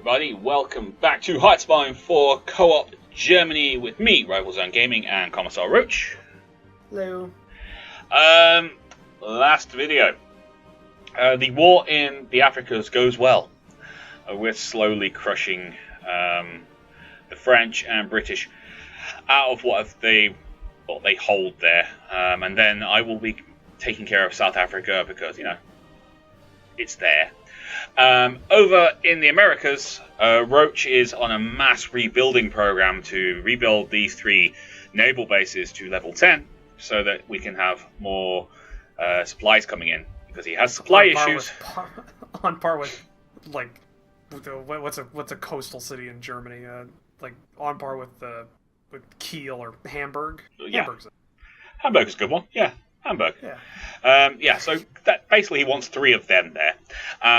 everybody, welcome back to Heartspawn for Co-op Germany with me, Rival Zone Gaming, and Commissar Roach. Hello. Last video. The war in the Africas goes well. We're slowly crushing the French and British out of what they hold there. And then I will be taking care of South Africa because, you know, it's there. Over in the Americas, Roach is on a mass rebuilding program to rebuild these 3 naval bases to level 10 so that we can have more supplies coming in, because he has supply issues. On par with, like, what's a coastal city in Germany? Like on par with Kiel or Hamburg. Yeah. Hamburg's a good one. Yeah. Hamburg. Yeah. So that basically he wants 3 of them there.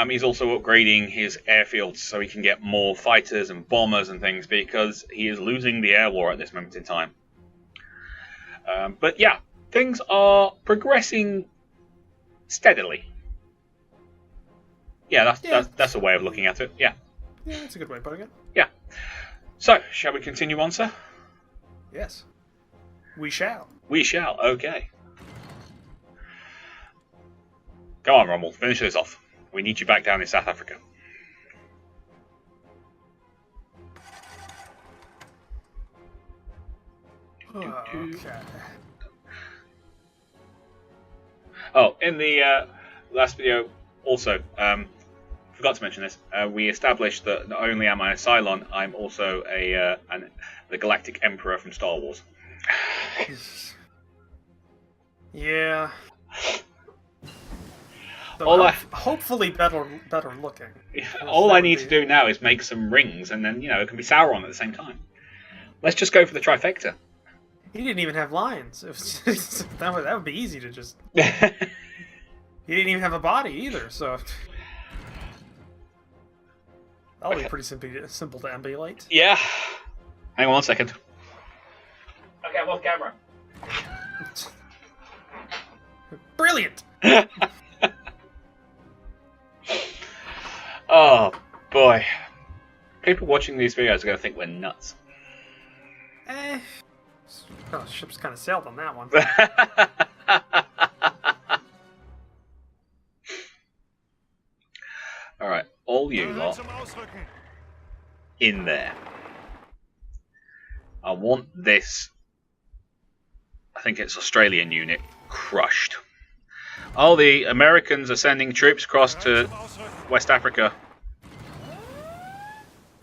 He's also upgrading his airfields so he can get more fighters and bombers and things, because he is losing the air war at this moment in time. But yeah, things are progressing steadily. Yeah, that's a way of looking at it. Yeah. Yeah, that's a good way of putting it. Yeah. So, shall we continue on, sir? Yes. We shall. We shall. Okay. Go on, Rommel, finish this off. We need you back down in South Africa. Okay. Oh, in the last video, also, forgot to mention this, we established that not only am I a Cylon, I'm also the Galactic Emperor from Star Wars. Yeah. Hopefully better looking. All I need to do now is make some rings, and then, you know, it can be Sauron at the same time. Let's just go for the trifecta. He didn't even have lines. That would be easy to just... He didn't even have a body either, so... That'll be pretty simple to emulate. Yeah. Hang on 1 second. Okay, I'm off camera. Brilliant! Oh, boy. People watching these videos are going to think we're nuts. Oh, ship's kind of sailed on that one. Alright, all you lot in there. I want this, I think it's Australian unit, crushed. Oh, the Americans are sending troops across to West Africa.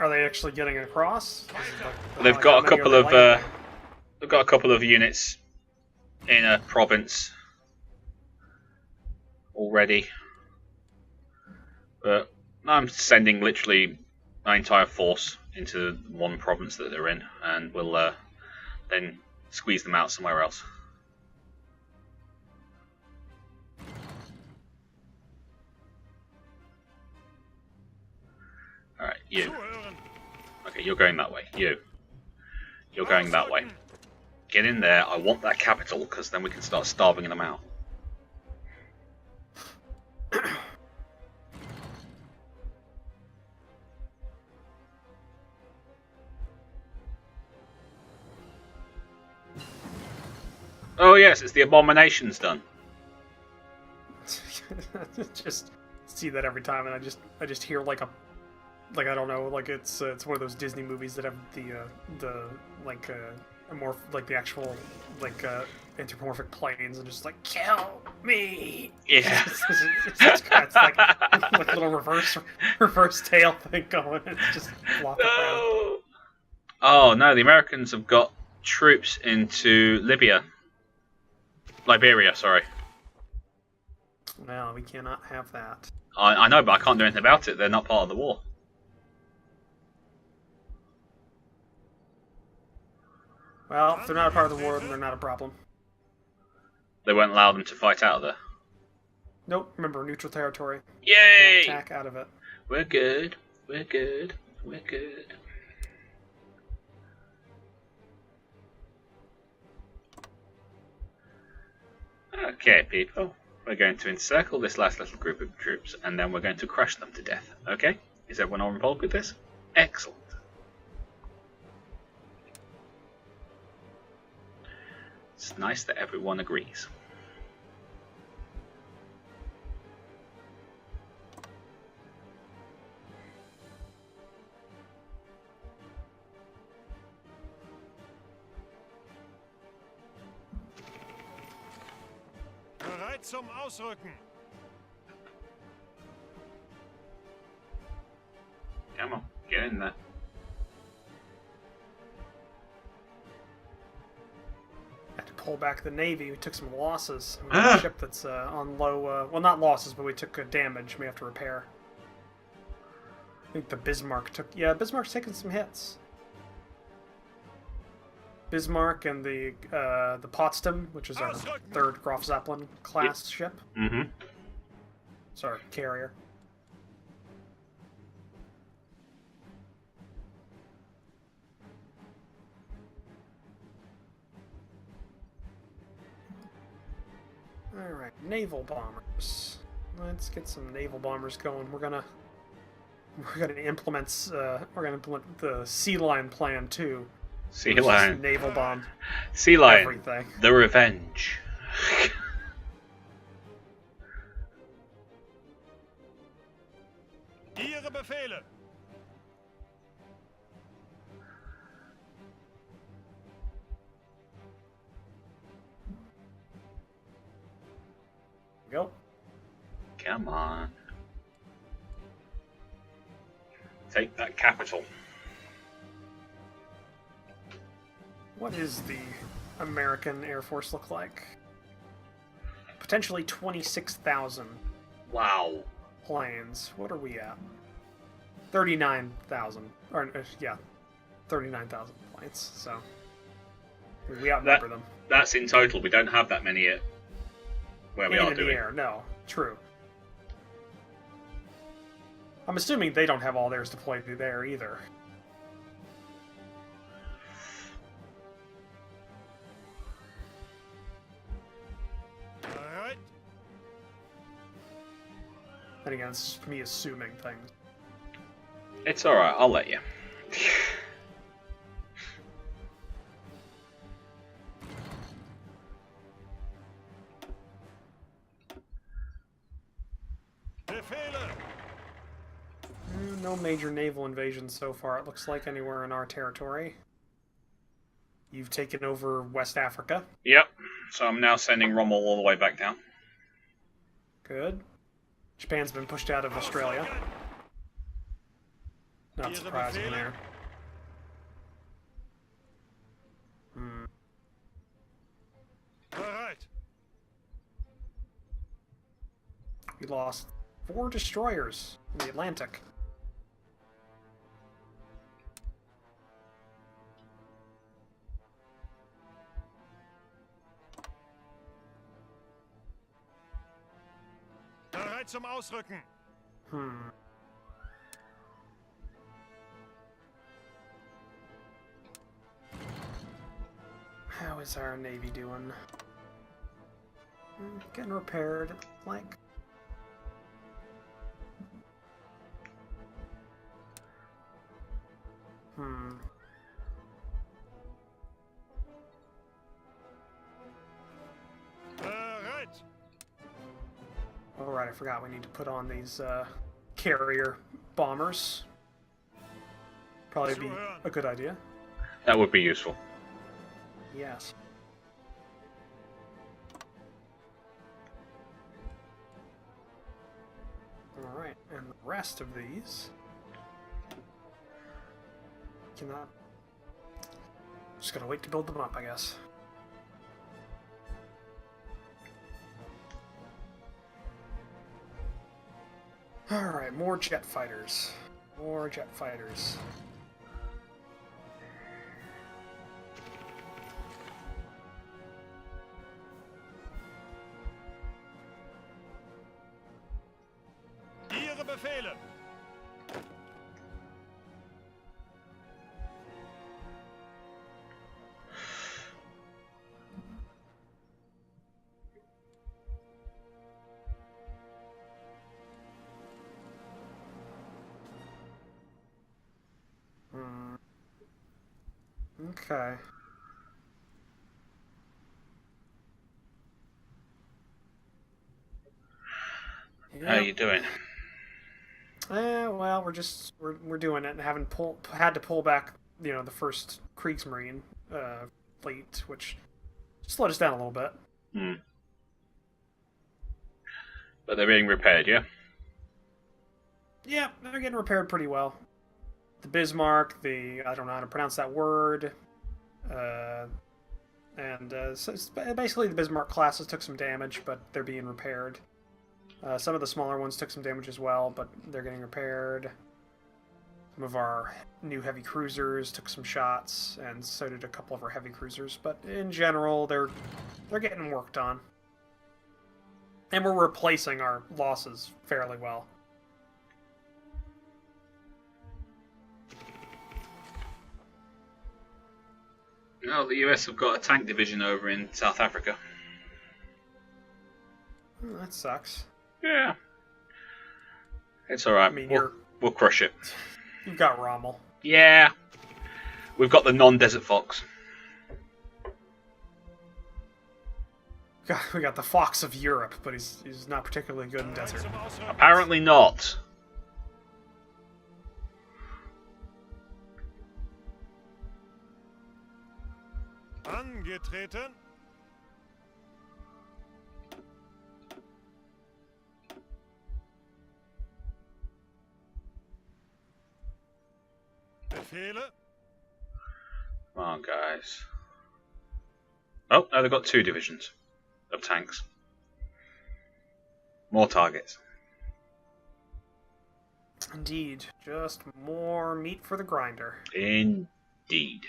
Are they actually getting across? They've got a couple of units in a province already, but I'm sending literally my entire force into one province that they're in, and we'll then squeeze them out somewhere else. Alright, you. Okay, you're going that way. You're going that way. Get in there. I want that capital, because then we can start starving them out. Oh yes, it's the abominations done. Just see that every time, and I just hear like I don't know, like it's one of those Disney movies that have the the actual anthropomorphic planes, and just like, kill me. Yeah. It's like a little reverse tail thing going. It's just flopping around. Oh no, the Americans have got troops into Liberia, sorry. No, we cannot have that. I know, but I can't do anything about it. They're not part of the war. Well, if they're not a part of the war, then they're not a problem. They won't allow them to fight out of there. Nope, remember, neutral territory. Yay! Can't attack out of it. We're good. We're good. We're good. Okay, people. We're going to encircle this last little group of troops, and then we're going to crush them to death. Okay? Is everyone on board with this? Excellent. It's nice that everyone agrees. Bereit zum Ausrücken. Come on, get in there. Had to pull back the Navy. We took some losses. We got a ship that's on low... well, not losses, but we took damage we have to repair. I think the Bismarck took... Yeah, Bismarck's taking some hits. Bismarck and the Potsdam, which is our third Graf Zeppelin class ship. Mm-hmm. Sorry, carrier. Alright, naval bombers. Let's get some naval bombers going. We're gonna implement the Sea Lion plan too. Sea Lion. Naval bomb. Sea Lion. Everything. The Revenge. Ihre Befehle. Go. Come on. Take that capital. What is the American Air Force look like? Potentially 26,000 Wow. planes. What are we at? 39,000. Or, yeah, 39,000 planes. So, we outnumber them. That's in total. We don't have that many yet. Where we are in the doing. air, no. True. I'm assuming they don't have all theirs deployed there either. Bereit. And again, it's just me assuming things. It's alright, I'll let you. Befehle. No major naval invasions so far, it looks like, anywhere in our territory. You've taken over West Africa. Yep. So I'm now sending Rommel all the way back down. Good. Japan's been pushed out of Australia. Not surprising there. Bereit. We lost 4 destroyers in the Atlantic. Bereit zum Ausrücken. How is our Navy doing? Getting repaired, like. Bereit. Alright, I forgot we need to put on these carrier bombers. Probably be a good idea. That would be useful. Yes. Alright, and the rest of these cannot. Just gotta wait to build them up, I guess. Alright, more jet fighters. More jet fighters. Ihre Befehle. Okay. How you doing? Well, we're doing it and had to pull back, the first Kriegsmarine fleet, which slowed us down a little bit. Hmm. But they're being repaired, yeah? Yeah, they're getting repaired pretty well. The Bismarck, I don't know how to pronounce that word, so basically the Bismarck classes took some damage, but they're being repaired. Some of the smaller ones took some damage as well, but they're getting repaired. Some of our new heavy cruisers took some shots, and so did a couple of our heavy cruisers. But in general, they're getting worked on, and we're replacing our losses fairly well. No, the US have got a tank division over in South Africa. That sucks. Yeah. It's alright. I mean, we'll crush it. You've got Rommel. Yeah. We've got the non-Desert Fox. We got the Fox of Europe, but he's not particularly good in desert. Apparently not. Angetreten. Befehle. Come on, guys. Oh, no, they've got 2 divisions of tanks. More targets. Indeed. Just more meat for the grinder. Indeed.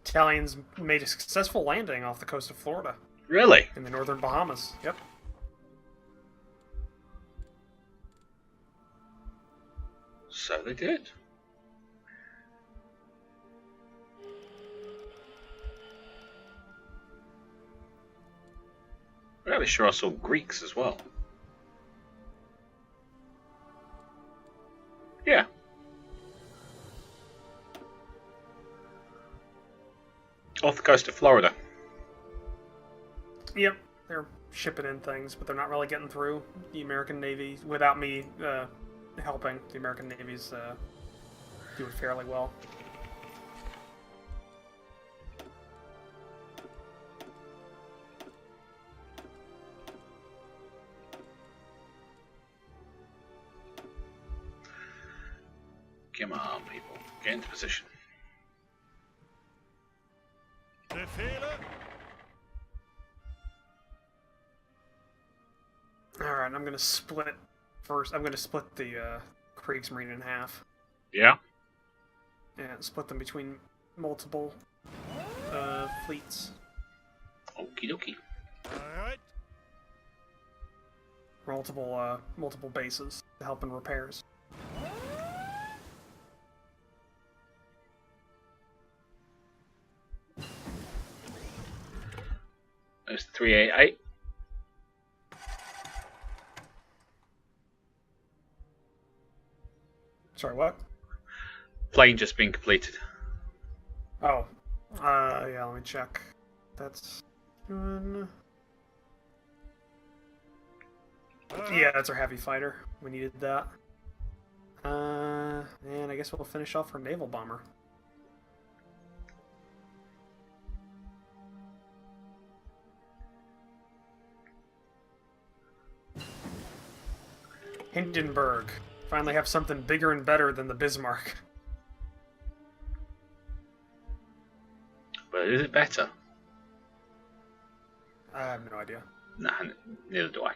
Italians made a successful landing off the coast of Florida. Really? In the northern Bahamas. Yep. So they did. Really sure I saw Greeks as well. Yeah. Off the coast of Florida. Yep. They're shipping in things, but they're not really getting through the American Navy without me helping. The American Navy's doing fairly well. Come on, people. Get into position. Befehle. Alright, I'm gonna split first. I'm gonna split the Kriegsmarine in half. Yeah? And split them between multiple fleets. Okie dokie. Alright. Multiple bases to help in repairs. There's the 388. Sorry, what? Plane just been completed. Oh. Yeah, let me check. That's... Yeah, that's our heavy fighter. We needed that. And I guess we'll finish off our naval bomber. Hindenburg. Finally have something bigger and better than the Bismarck. But is it better? I have no idea. Nah, neither do I.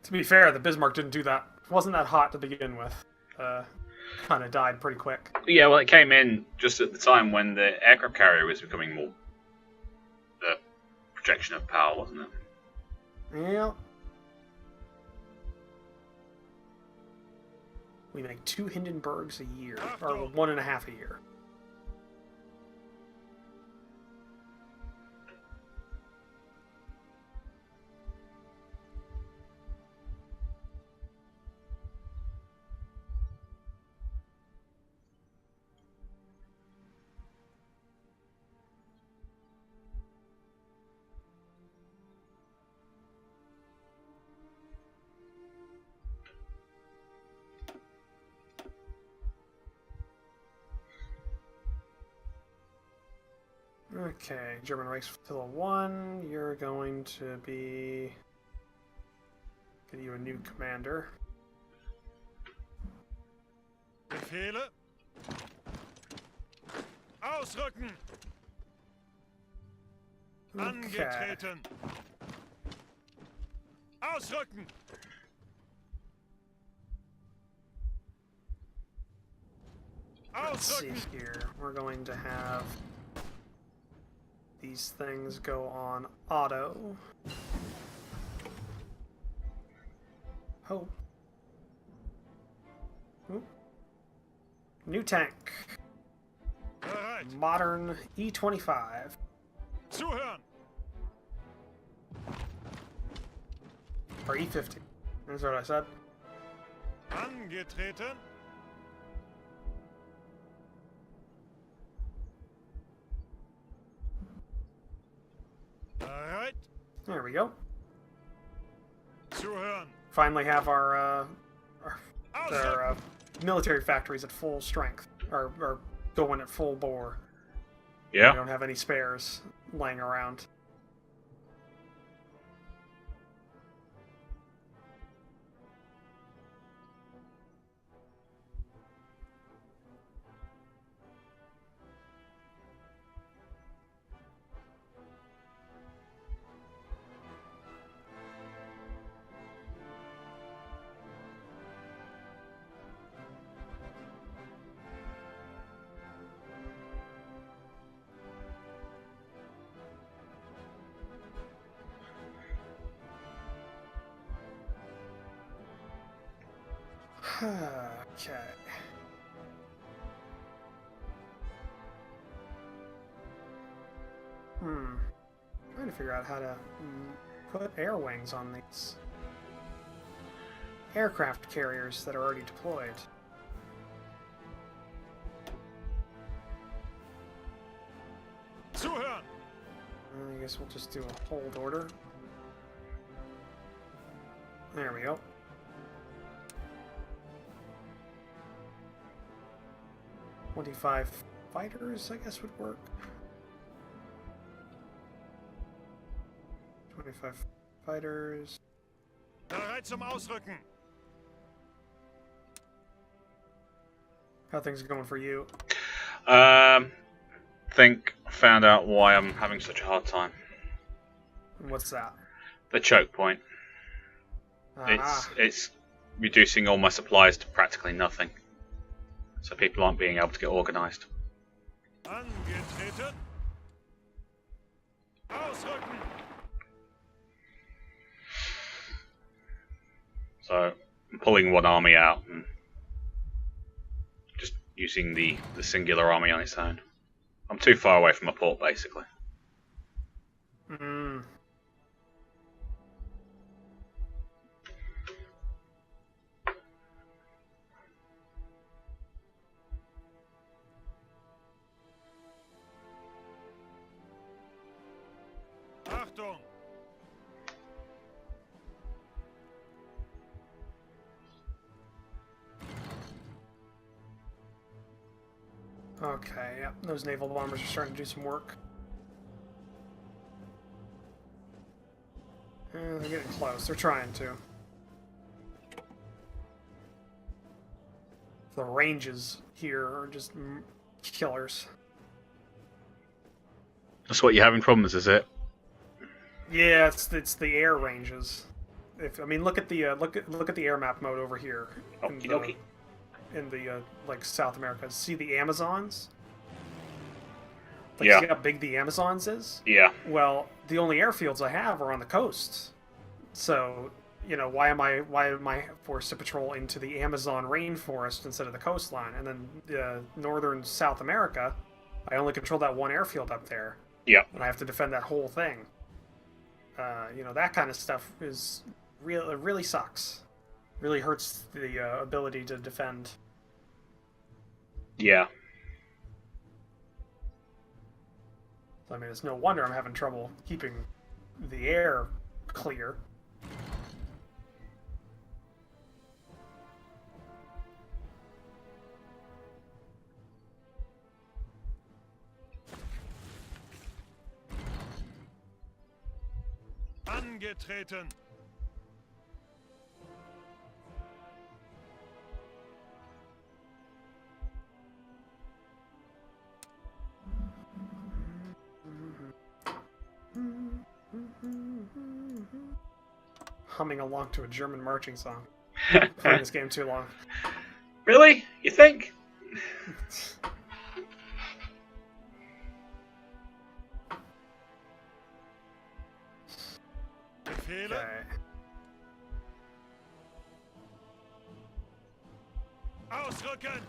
To be fair, the Bismarck didn't do that. It wasn't that hot to begin with. Kind of died pretty quick. Yeah, well, it came in just at the time when the aircraft carrier was becoming more the projection of power, wasn't it? Yeah. We make 2 Hindenburgs a year, or 1.5 a year. Okay, German Reichsflotilla 1, you're going to be... Get you a new commander. Befehle. Ausrücken. Angetreten. Ausrücken. Let's see Ausrücken. here. We're going to have these things go on auto. Oh. Oop. New tank. Bereit. Modern E25. Zuhören. Or E50. That's what I said. Angetreten. Bereit. There we go. Zuhören. Finally have our Ausrücken. military factories at full strength. Or going at full bore. Yeah. We don't have any spares laying around. Okay. Trying to figure out how to put air wings on these aircraft carriers that are already deployed. Zuhören. I guess we'll just do a hold order. There we go. $25 fighters, I guess, would work. 25 fighters. Bereit zum Ausrücken. How things going for you? Think I found out why I'm having such a hard time. What's that? The choke point. It's reducing all my supplies to practically nothing. So people aren't being able to get organised. Angetreten. Ausrücken. So I'm pulling one army out and just using the singular army on its own. I'm too far away from a port, basically. Achtung. Okay, yep, those naval bombers are starting to do some work. They're getting close. They're trying to. The ranges here are just killers. That's what you're having problems, is it? Yeah, it's the air ranges. I mean, look at the look at the air map mode over here. Okie dokie. In the like South America. See the Amazons? Like, Yeah. see how big the Amazons is? Yeah. Well, the only airfields I have are on the coasts. So, you know, why am I forced to patrol into the Amazon rainforest instead of the coastline? And then northern South America, I only control that one airfield up there. Yeah. And I have to defend that whole thing. You know, that kind of stuff is really sucks. Really hurts the ability to defend. Yeah. I mean, it's no wonder I'm having trouble keeping the air clear. Angetreten. Humming along to a German marching song. Playing this game too long. Really? You think? Befehle. Okay. Ausrücken.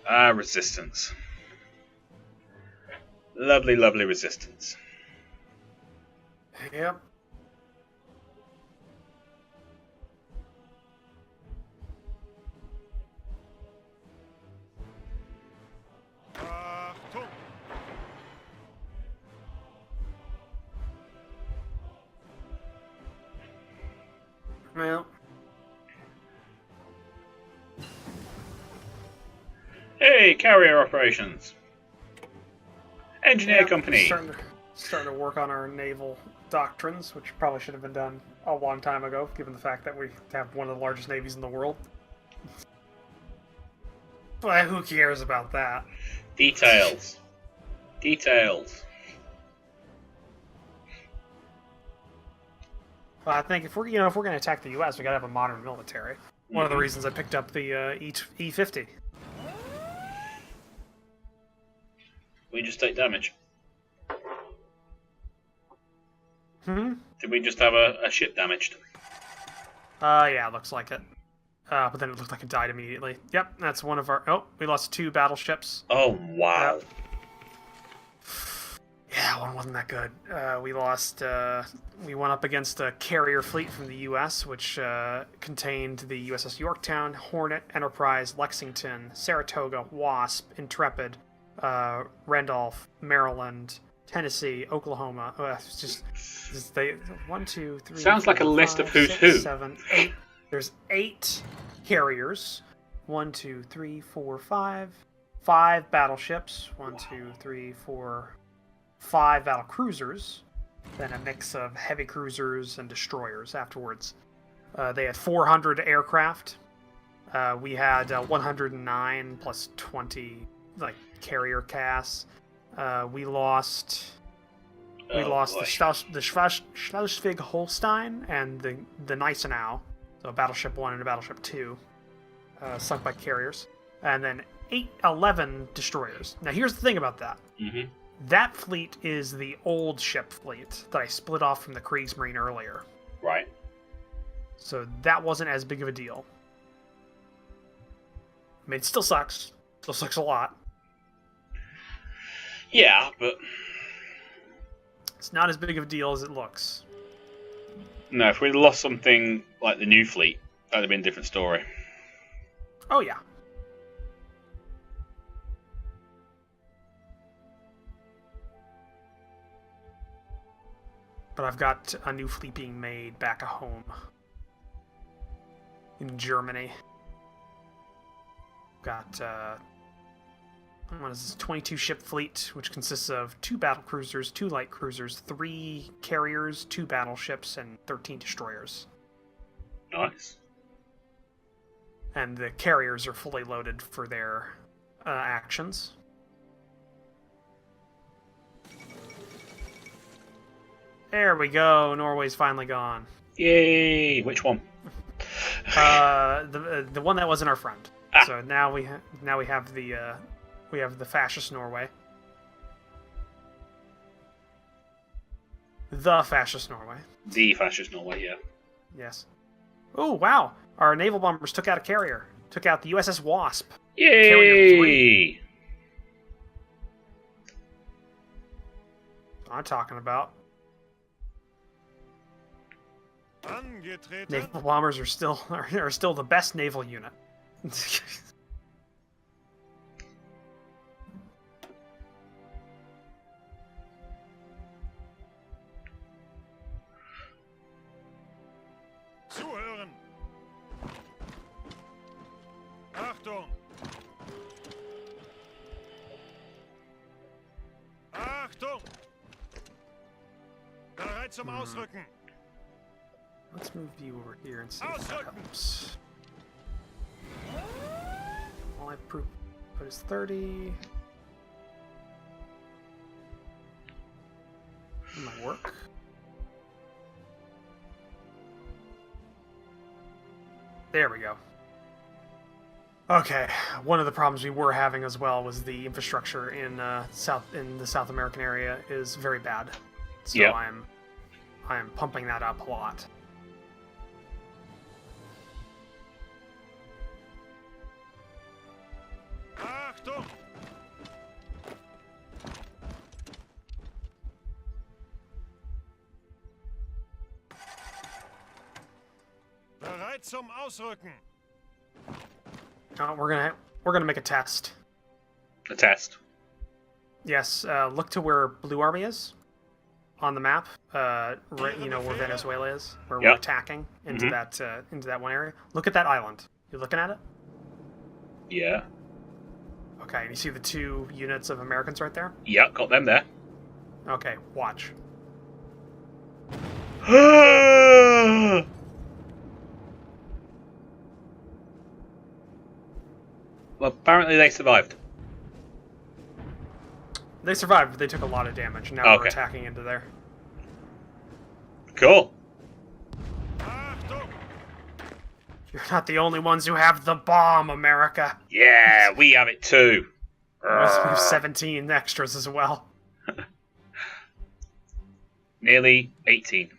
Ah, resistance. Lovely, lovely resistance. Yep. Achtung. Well, Hey, carrier operations. Engineer yeah, company. starting to work on our naval doctrines, which probably should have been done a long time ago, given the fact that we have one of the largest navies in the world. But who cares about that? Details. Details. Well, I think if we're going to attack the U.S., we got to have a modern military. One of the reasons I picked up the E50. We just take damage. Did we just have a ship damaged? Yeah, looks like it. But then it looked like it died immediately. Yep, that's one of our... Oh, we lost 2 battleships. Oh, wow. Yeah, one wasn't that good. We lost... we went up against a carrier fleet from the U.S., which contained the USS Yorktown, Hornet, Enterprise, Lexington, Saratoga, Wasp, Intrepid, Randolph, Maryland, Tennessee, Oklahoma. It's just... They, 1, 2, 3... Sounds like a list of who's 6, who. 7, 8... There's 8 carriers. 1, 2, 3, 4, 5. 5 battleships. 1, 2, 3, 4, 5 battle cruisers. Then a mix of heavy cruisers and destroyers afterwards. They had 400 aircraft. We had 109 plus 20 like carrier casts. We lost the Schleswig-Holstein and the Gneisenau. So Battleship 1 and Battleship 2 sunk by carriers. And then 11 destroyers. Now here's the thing about that. Mm-hmm. That fleet is the old ship fleet that I split off from the Kriegsmarine earlier. Right. So that wasn't as big of a deal. I mean, it still sucks. Still sucks a lot. Yeah, but... It's not as big of a deal as it looks. No, if we'd lost something like the new fleet, that'd have been a different story. Oh, yeah. But I've got a new fleet being made back at home. In Germany. Got, what is this? 22 ship fleet, which consists of 2 battle cruisers, 2 light cruisers, 3 carriers, 2 battleships, and 13 destroyers. Nice. And the carriers are fully loaded for their actions. There we go. Norway's finally gone. Yay! Which one? The one that wasn't our friend. Ah. So now we have the fascist Norway. The fascist Norway. The fascist Norway, yeah. Yes. Oh wow! Our naval bombers took out a carrier. Took out the USS Wasp. Yay! Carrier 3. I'm talking about. Angetreten. Naval bombers are still the best naval unit. Zuhören. Achtung. Bereit zum Ausrücken. Let's move you over here and see if that Ausrücken. helps. All I put is 30. That might work. There we go. Okay, one of the problems we were having as well was the infrastructure in the South American area is very bad. So Yep. I'm pumping that up a lot. Achtung! Bereit zum Ausrücken. We're gonna make a test. A test. Yes, look to where Blue Army is on the map. Right, you know where Venezuela is, where we're Yep. attacking into that one area. Look at that island. You looking at it? Yeah. Okay, and you see the 2 units of Americans right there? Yeah, got them there. Okay, watch. Well, apparently they survived. They survived, but they took a lot of damage. Now we're Okay. attacking into there. Cool. Achtung! You're not the only ones who have the bomb, America. Yeah, we have it too. We have 17 extras as well. Nearly 18.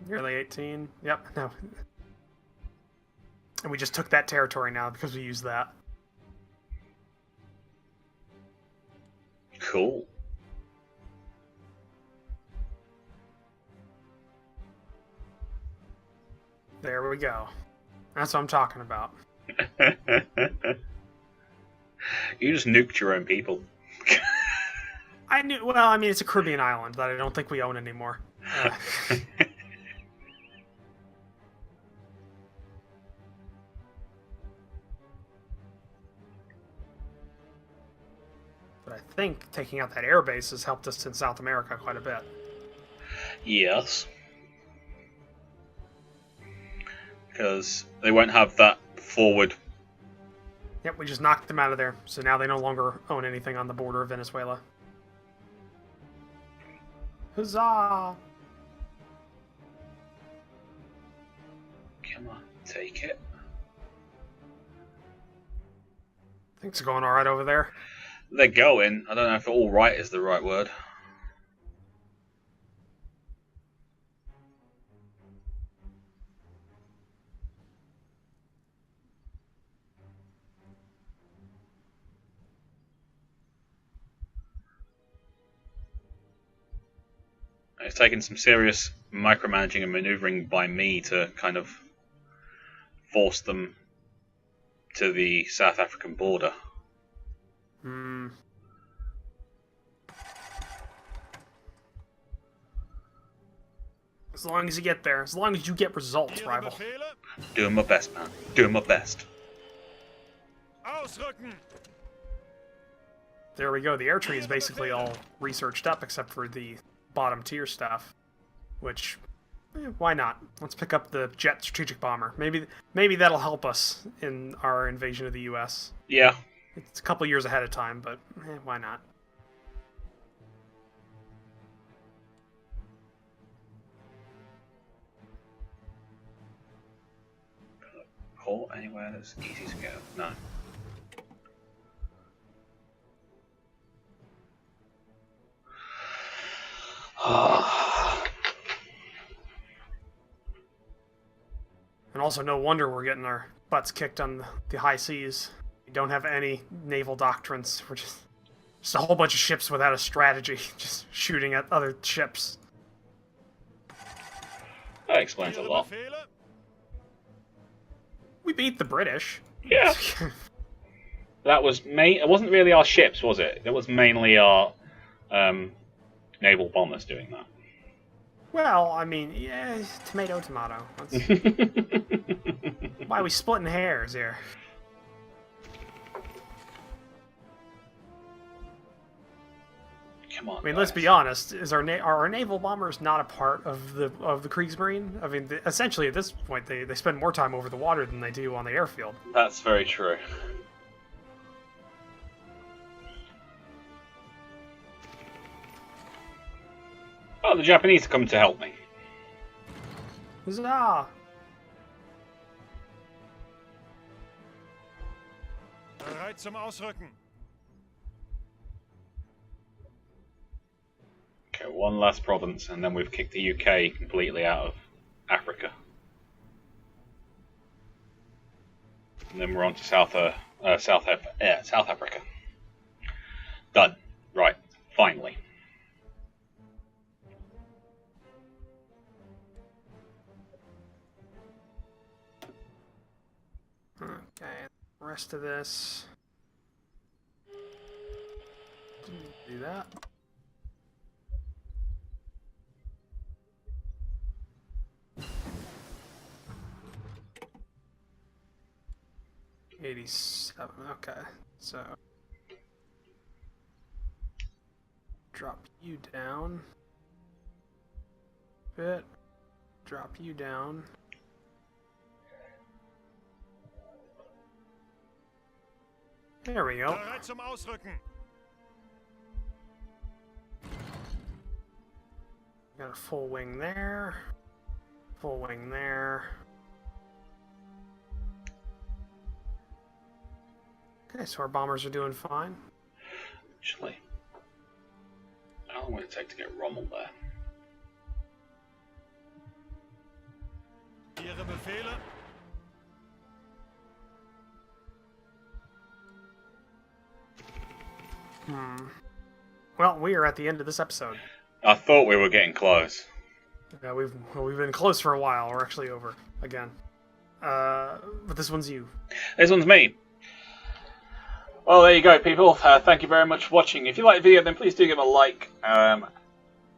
Nearly 18. Yep. No. And we just took that territory now because we used that. Cool. There we go. That's what I'm talking about. You just nuked your own people. I knew. Well, I mean, it's a Caribbean island that I don't think we own anymore. But I think taking out that air base has helped us in South America quite a bit. Yes. Because they won't have that forward. Yep, we just knocked them out of there, so now they no longer own anything on the border of Venezuela. Huzzah! Come on, take it. Things are going alright over there. They're going. I don't know if all right is the right word. It's taken some serious micromanaging and maneuvering by me to kind of force them to the South African border. As long as you get there. As long as you get results, Ihre rival. Befehle? Doing my best, man. Doing my best. Ausrücken! There we go. The air tree is basically all researched up except for the bottom tier stuff. Which, why not? Let's pick up the jet strategic bomber. Maybe that'll help us in our invasion of the U.S. Yeah. It's a couple years ahead of time, but why not? Port anywhere that's easy to go. No. And also, no wonder we're getting our butts kicked on the high seas. We don't have any naval doctrines. We're just a whole bunch of ships without a strategy, just shooting at other ships. That explains a Ihre lot. Befehle? We beat the British. Yeah. That was it wasn't really our ships, was it? It was mainly our naval bombers doing that. Well, I mean, yeah, tomato. Why are we splitting hairs here? Come on. I mean, let's be honest. Are our naval bombers not a part of the Kriegsmarine? I mean, essentially at this point, they spend more time over the water than they do on the airfield. That's very true. Oh, the Japanese are coming to help me. Huzzah! Bereit zum Ausrücken. Okay, one last province, and then we've kicked the UK completely out of Africa. And then we're on to South Africa. Done. Right. Finally. Okay, the rest of this. Didn't do that. $87. Okay, so drop you down. Bit. Drop you down. There we go. Bereit zum Ausrücken. Got a full wing there. Full wing there. Okay, so our bombers are doing fine. Actually, how long would it take to get Rommel there? Ihre Befehle. Well, we are at the end of this episode. I thought we were getting close. Yeah, we've been close for a while. We're actually over again. But this one's you. This one's me. Well, there you go, people. Thank you very much for watching. If you like the video, then please do give a like, and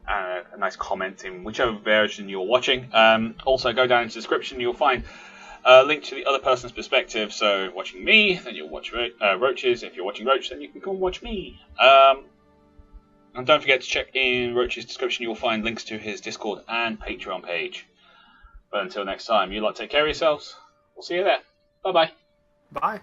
a nice comment in whichever version you're watching. Also, go down into the description. You'll find a link to the other person's perspective. So, watching me, then you'll watch Roaches. If you're watching Roach, then you can come and watch me. And don't forget to check in Roach's description. You'll find links to his Discord and Patreon page. But until next time, you lot take care of yourselves. We'll see you there. Bye-bye. Bye.